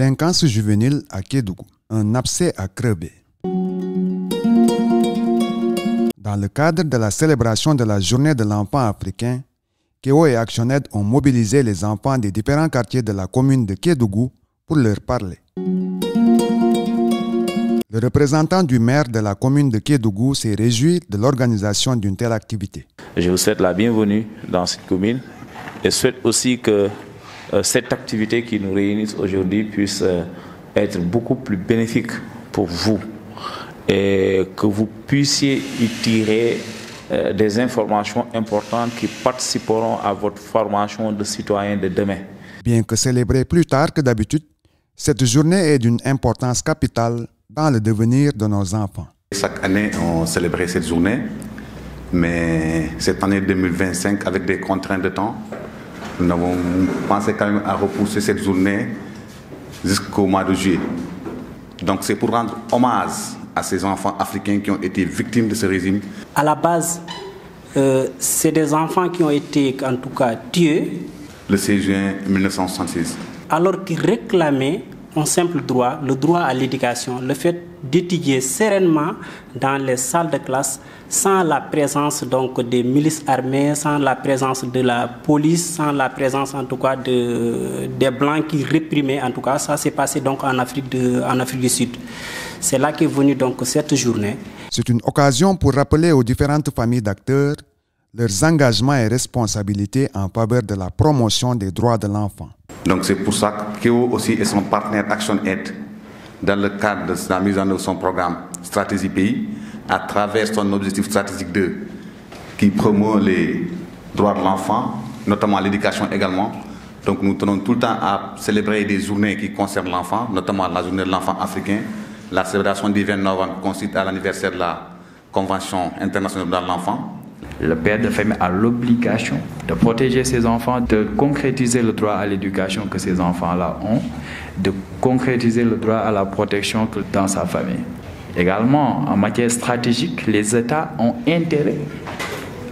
Délinquance juvénile à Kédougou, un abcès à crever. Dans le cadre de la célébration de la Journée de l'enfant africain, Kéo et ActionAid ont mobilisé les enfants des différents quartiers de la commune de Kédougou pour leur parler. Le représentant du maire de la commune de Kédougou s'est réjoui de l'organisation d'une telle activité. Je vous souhaite la bienvenue dans cette commune et souhaite aussi que cette activité qui nous réunit aujourd'hui puisse être beaucoup plus bénéfique pour vous et que vous puissiez y tirer des informations importantes qui participeront à votre formation de citoyen de demain. Bien que célébrée plus tard que d'habitude, cette journée est d'une importance capitale dans le devenir de nos enfants. Chaque année, on célébrait cette journée, mais cette année 2025, avec des contraintes de temps, nous avons pensé quand même à repousser cette journée jusqu'au mois de juillet. Donc c'est pour rendre hommage à ces enfants africains qui ont été victimes de ce régime. À la base, c'est des enfants qui ont été en tout cas tués. Le 16 juin 1966. Alors qu'ils réclamaient un simple droit, le droit à l'éducation, le fait d'étudier sereinement dans les salles de classe sans la présence donc des milices armées, sans la présence de la police, sans la présence en tout cas des blancs qui réprimaient. En tout cas, ça s'est passé donc en Afrique du Sud. C'est là qu'est venue donc cette journée. C'est une occasion pour rappeler aux différentes familles d'acteurs leurs engagements et responsabilités en faveur de la promotion des droits de l'enfant. Donc c'est pour ça que Kéo aussi et son partenaire ActionAid, dans le cadre de la mise en œuvre de son programme Stratégie Pays, à travers son objectif stratégique 2, qui promeut les droits de l'enfant, notamment l'éducation également. Donc nous tenons tout le temps à célébrer des journées qui concernent l'enfant, notamment la journée de l'enfant africain. La célébration du 20 novembre consiste à l'anniversaire de la Convention internationale des droits de l'enfant. Le père de famille a l'obligation de protéger ses enfants, de concrétiser le droit à l'éducation que ces enfants-là ont, de concrétiser le droit à la protection dans sa famille. Également, en matière stratégique, les États ont intérêt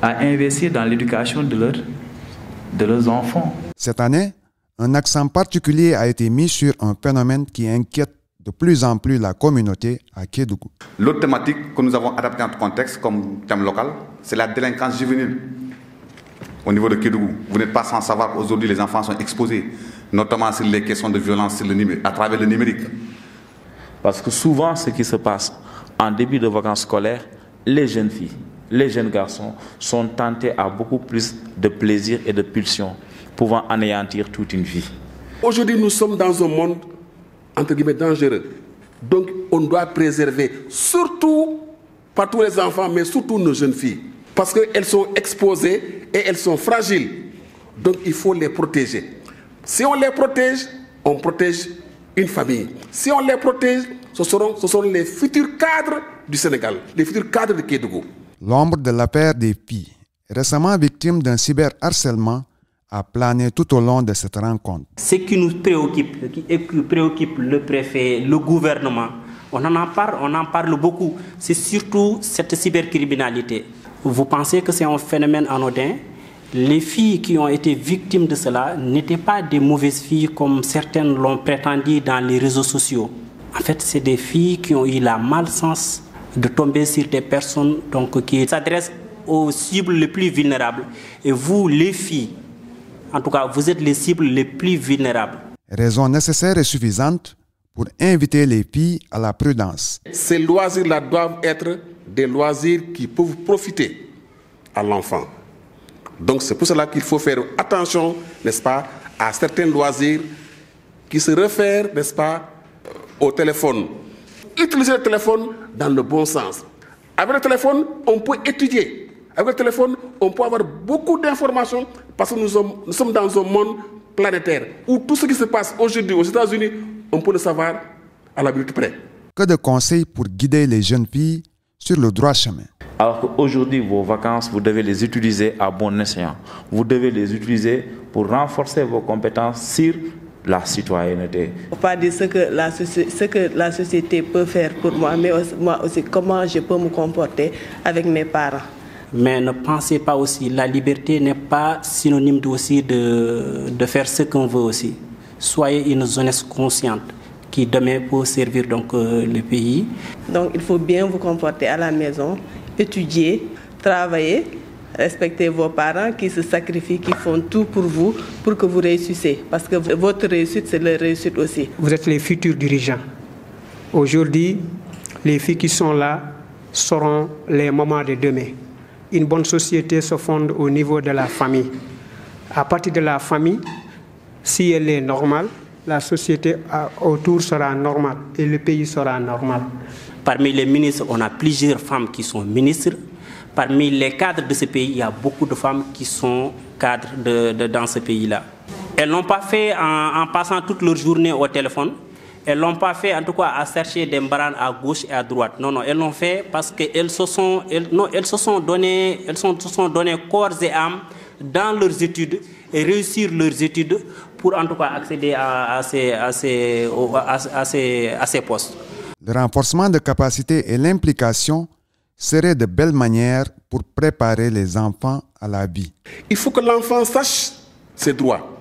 à investir dans l'éducation de leurs enfants. Cette année, un accent particulier a été mis sur un phénomène qui inquiète de plus en plus la communauté à Kédougou. L'autre thématique que nous avons adaptée à notre contexte comme thème local, c'est la délinquance juvénile au niveau de Kédougou. Vous n'êtes pas sans savoir qu'aujourd'hui les enfants sont exposés, notamment sur les questions de violence à travers le numérique. Parce que souvent, ce qui se passe en début de vacances scolaires, les jeunes filles, les jeunes garçons sont tentés à beaucoup plus de plaisir et de pulsions, pouvant anéantir toute une vie. Aujourd'hui, nous sommes dans un monde entre guillemets dangereux. Donc on doit préserver surtout, pas tous les enfants, mais surtout nos jeunes filles. Parce qu'elles sont exposées et elles sont fragiles. Donc il faut les protéger. Si on les protège, on protège une famille. Si on les protège, ce seront les futurs cadres du Sénégal, les futurs cadres de Kédougou. L'ombre de l'affaire des filles, récemment victime d'un cyberharcèlement, a plané tout au long de cette rencontre. Ce qui nous préoccupe, qui préoccupe le préfet, le gouvernement, on en parle beaucoup, c'est surtout cette cybercriminalité. Vous pensez que c'est un phénomène anodin? Les filles qui ont été victimes de cela n'étaient pas des mauvaises filles comme certaines l'ont prétendu dans les réseaux sociaux. En fait, c'est des filles qui ont eu la malchance de tomber sur des personnes donc, qui s'adressent aux cibles les plus vulnérables. Et vous, les filles, en tout cas, vous êtes les cibles les plus vulnérables. Raison nécessaire et suffisante pour inviter les filles à la prudence. Ces loisirs-là doivent être des loisirs qui peuvent profiter à l'enfant. Donc c'est pour cela qu'il faut faire attention, n'est-ce pas, à certains loisirs qui se réfèrent, n'est-ce pas, au téléphone. Utiliser le téléphone dans le bon sens. Avec le téléphone, on peut étudier. Avec le téléphone, on peut avoir beaucoup d'informations parce que nous sommes dans un monde planétaire où tout ce qui se passe aujourd'hui aux États-Unis, on peut le savoir à la minute près. Que de conseils pour guider les jeunes filles sur le droit chemin. Alors qu'aujourd'hui, vos vacances, vous devez les utiliser à bon escient. Vous devez les utiliser pour renforcer vos compétences sur la citoyenneté. Il ne faut pas dire ce que la société peut faire pour moi, mais moi aussi comment je peux me comporter avec mes parents. Mais ne pensez pas aussi, la liberté n'est pas synonyme aussi de faire ce qu'on veut aussi. Soyez une jeunesse consciente. qui demain peut servir donc, le pays. Donc il faut bien vous comporter à la maison, étudier, travailler, respecter vos parents qui se sacrifient, qui font tout pour vous, pour que vous réussissiez. Parce que votre réussite, c'est leur réussite aussi. Vous êtes les futurs dirigeants. Aujourd'hui, les filles qui sont là seront les mamans de demain. Une bonne société se fonde au niveau de la famille. À partir de la famille, si elle est normale, la société autour sera normale et le pays sera normal. Parmi les ministres, on a plusieurs femmes qui sont ministres. Parmi les cadres de ce pays, il y a beaucoup de femmes qui sont cadres dans ce pays-là. Elles ne l'ont pas fait en passant toute leur journée au téléphone. Elles ne l'ont pas fait en tout cas à chercher des mbarans à gauche et à droite. Non, non, elles l'ont fait parce qu'elles se sont donné corps et âme dans leurs études et réussir leurs études pour en tout cas accéder à ces postes. Le renforcement de capacités et l'implication seraient de belles manières pour préparer les enfants à la vie. Il faut que l'enfant sache ses droits.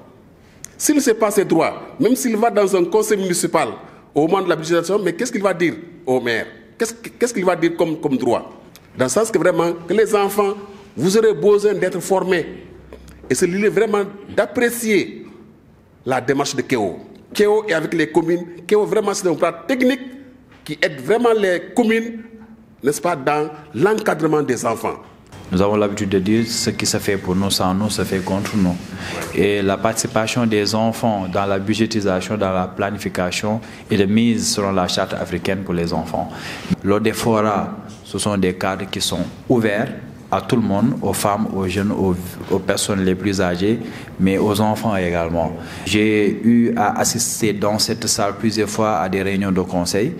S'il ne sait pas ses droits, même s'il va dans un conseil municipal au moment de la budgétisation, mais qu'est-ce qu'il va dire au maire? Qu'est-ce qu'il va dire comme droit? Dans le sens que vraiment, que les enfants, vous aurez besoin d'être formés. Et c'est l'idée vraiment d'apprécier la démarche de Kéo. Kéo est avec les communes. Kéo vraiment c'est un plan technique qui aide vraiment les communes, n'est-ce pas, dans l'encadrement des enfants. Nous avons l'habitude de dire ce qui se fait pour nous sans nous se fait contre nous. Et la participation des enfants dans la budgétisation, dans la planification est de mise selon la charte africaine pour les enfants. Lors des forats, ce sont des cadres qui sont ouverts à tout le monde, aux femmes, aux jeunes, aux personnes les plus âgées, mais aux enfants également. J'ai eu à assister dans cette salle plusieurs fois à des réunions de conseil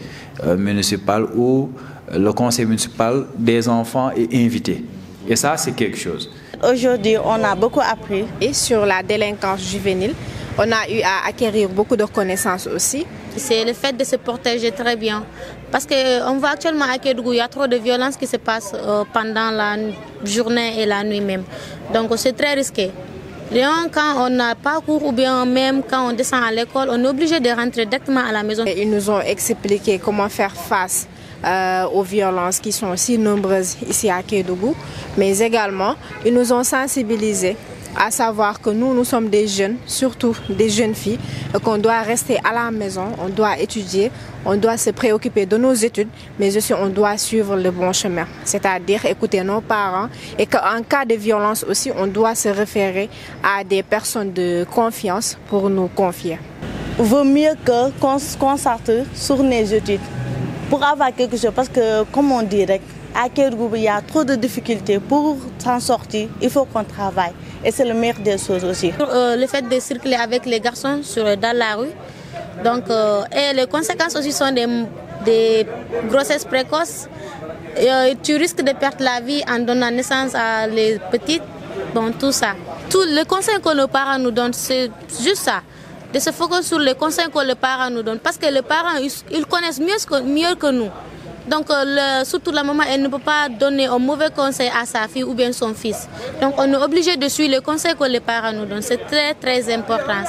municipal où le conseil municipal des enfants est invité. Et ça, c'est quelque chose. Aujourd'hui, on a beaucoup appris. Et sur la délinquance juvénile, on a eu à acquérir beaucoup de connaissances aussi. C'est le fait de se protéger très bien. Parce qu'on voit actuellement à Kédougou, il y a trop de violences qui se passent pendant la journée et la nuit même. Donc c'est très risqué. Quand on n'a pas cours ou bien même quand on descend à l'école, on est obligé de rentrer directement à la maison. Ils nous ont expliqué comment faire face aux violences qui sont si nombreuses ici à Kédougou, mais également ils nous ont sensibilisés à savoir que nous sommes des jeunes, surtout des jeunes filles, et qu'on doit rester à la maison, on doit étudier, on doit se préoccuper de nos études, mais aussi on doit suivre le bon chemin, c'est-à-dire écouter nos parents, et qu'en cas de violence aussi, on doit se référer à des personnes de confiance pour nous confier. Il vaut mieux qu'on se concentre sur nos études pour avoir quelque chose, parce que, comme on dirait, à Kédougou, il y a trop de difficultés. Pour s'en sortir, il faut qu'on travaille. Et c'est le meilleur des choses aussi. Le fait de circuler avec les garçons dans la rue, donc, et les conséquences aussi sont des grossesses précoces. Tu risques de perdre la vie en donnant naissance à les petites. Bon, tout ça. Tout le conseil que nos parents nous donnent, c'est juste ça. De se focaliser sur les conseils que les parents nous donnent. Parce que les parents, ils connaissent mieux que nous. Donc, surtout la maman, elle ne peut pas donner un mauvais conseil à sa fille ou bien son fils. Donc, on est obligé de suivre les conseils que les parents nous donnent. C'est très, très important.